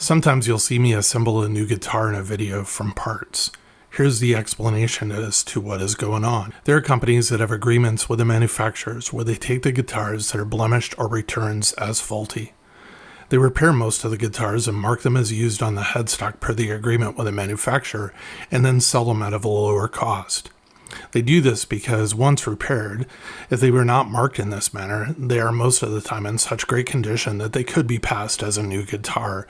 Sometimes you'll see me assemble a new guitar in a video from parts. Here's the explanation as to what is going on. There are companies that have agreements with the manufacturers where they take the guitars that are blemished or returns as faulty. They repair most of the guitars and mark them as used on the headstock per the agreement with the manufacturer, and then sell them at a lower cost. They do this because once repaired, if they were not marked in this manner, they are most of the time in such great condition that they could be passed as a new guitar,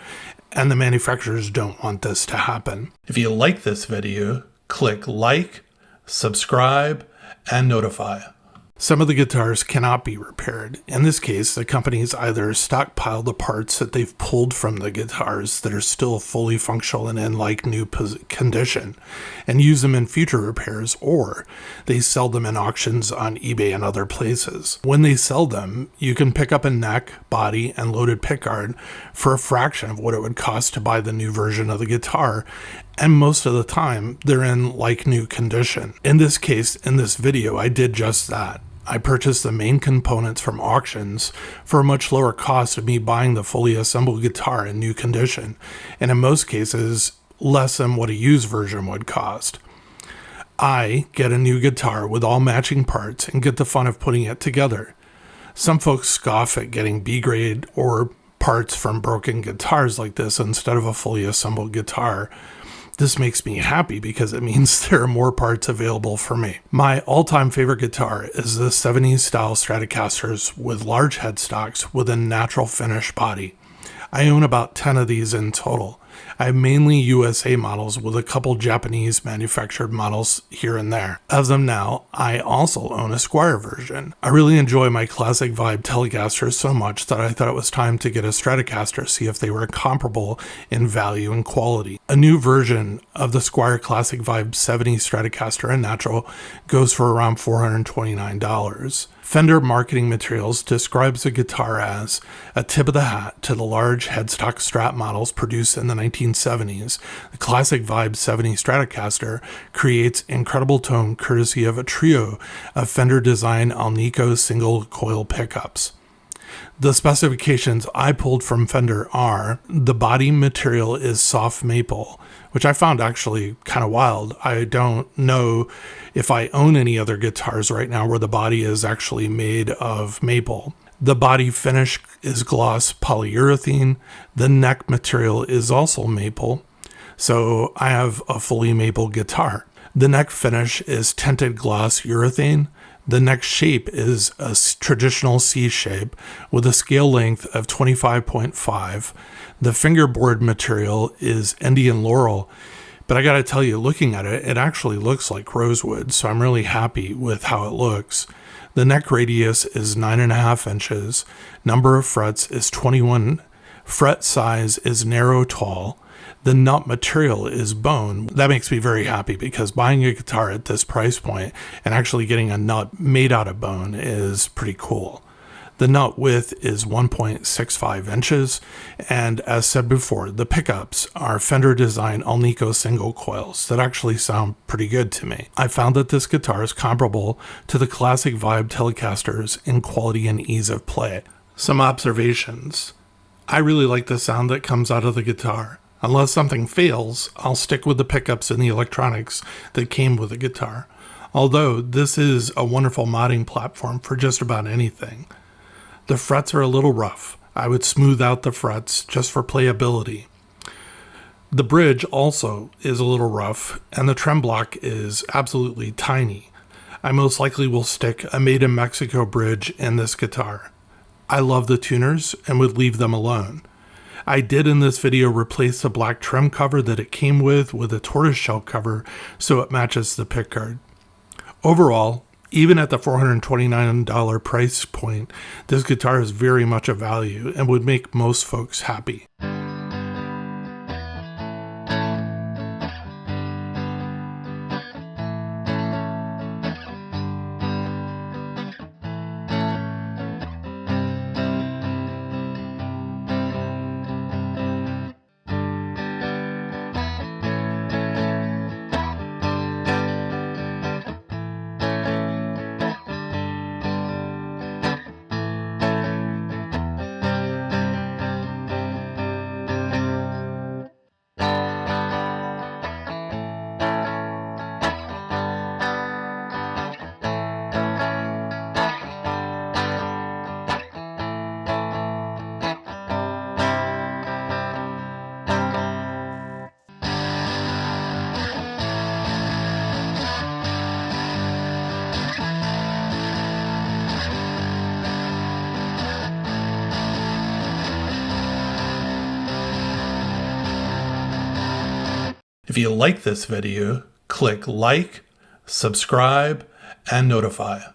and the manufacturers don't want this to happen. If you like this video, click like, subscribe, and notify. Some of the guitars cannot be repaired. In this case, the companies either stockpile the parts that they've pulled from the guitars that are still fully functional and in like new condition and use them in future repairs, or they sell them in auctions on eBay and other places. When they sell them, you can pick up a neck, body, and loaded pickguard for a fraction of what it would cost to buy the new version of the guitar, and most of the time, they're in like new condition. In this case, in this video, I did just that. I purchased the main components from auctions for a much lower cost of me buying the fully assembled guitar in new condition, and in most cases, less than what a used version would cost. I get a new guitar with all matching parts and get the fun of putting it together. Some folks scoff at getting B-grade or parts from broken guitars like this instead of a fully assembled guitar. This makes me happy because it means there are more parts available for me. My all-time favorite guitar is the 70s style Stratocasters with large headstocks with a natural finish body. I own about 10 of these in total. I have mainly USA models with a couple Japanese manufactured models here and there. As of now, I also own a Squier version. I really enjoy my classic vibe Telecasters so much that I thought it was time to get a Stratocaster, see if they were comparable in value and quality. A new version of the Squier Classic Vibe 70s Stratocaster in natural goes for around $429. Fender Marketing Materials describes the guitar as a tip of the hat to the large headstock Strat models produced in the 1970s. The classic Vibe 70 Stratocaster creates incredible tone courtesy of a trio of Fender design Alnico single coil pickups. The specifications I pulled from Fender are: the body material is soft maple, which I found actually kind of wild. I don't know if I own any other guitars right now where the body is actually made of maple. The body finish is gloss polyurethane. The neck material is also maple. So I have a fully maple guitar. The neck finish is tinted gloss urethane. The neck shape is a traditional C shape with a scale length of 25.5. The fingerboard material is Indian laurel, but I gotta tell you, looking at it, it actually looks like rosewood, so I'm really happy with how it looks. The neck radius is 9.5 inches. Number of frets is 21. Fret size is narrow tall. The nut material is bone. That makes me very happy because buying a guitar at this price point and actually getting a nut made out of bone is pretty cool. The nut width is 1.65 inches, and as said before, the pickups are Fender design Alnico single coils that actually sound pretty good to me. I found that this guitar is comparable to the classic Vibe Telecasters in quality and ease of play. Some observations. I really like the sound that comes out of the guitar. Unless something fails, I'll stick with the pickups and the electronics that came with the guitar. Although this is a wonderful modding platform for just about anything. The frets are a little rough. I would smooth out the frets just for playability. The bridge also is a little rough, and the trem block is absolutely tiny. I most likely will stick a Made in Mexico bridge in this guitar. I love the tuners and would leave them alone. I did in this video replace the black trim cover that it came with a tortoiseshell cover so it matches the pickguard. Overall, even at the $429 price point, this guitar is very much a value and would make most folks happy. If you like this video, click like, subscribe, and notify.